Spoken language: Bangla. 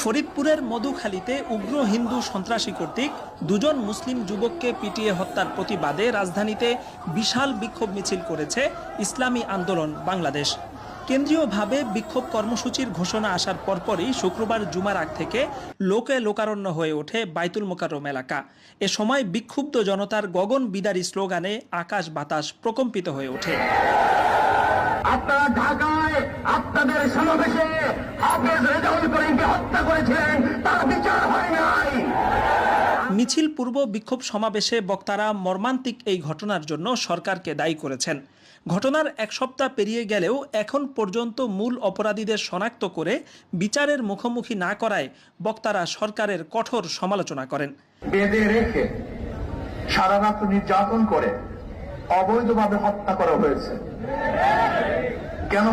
ফরিদপুরের মধুখালীতে উগ্র হিন্দু সন্ত্রাসী কর্তৃক দুজন মুসলিম যুবককে পিটিয়ে হত্যার প্রতিবাদে রাজধানীতে বিশাল বিক্ষোভ মিছিল করেছে ইসলামী আন্দোলন বাংলাদেশ। কেন্দ্রীয়ভাবে বিক্ষোভ কর্মসূচির ঘোষণা আসার পরপরই শুক্রবার জুমার আগ থেকে লোকে লোকারণ্য হয়ে ওঠে বাইতুল মোকাররম এলাকা। এ সময় বিক্ষুব্ধ জনতার গগন বিদারী স্লোগানে আকাশ বাতাস প্রকম্পিত হয়ে ওঠে। আপনারা ঢাকায় আপনাদের সমাবেশে হাফেজ রেজাউল করিমকে হত্যা করেছিলেন, তার বিচার হয় নাই। মিছিল পূর্ব বিক্ষোভ সমাবেশে বক্তারা মর্মান্তিক এই ঘটনার জন্য সরকারকে দায়ী করেছেন। ঘটনার এক সপ্তাহ পেরিয়ে গেলেও এখন পর্যন্ত মূল অপরাধীদের শনাক্ত করে বিচারের মুখোমুখি না করায় বক্তারা সরকারের কঠোর সমালোচনা করেন। বেঁধে রেখে সারা রাত নির্যাতন করে অবৈধভাবে হত্যা করা হয়েছে। কেন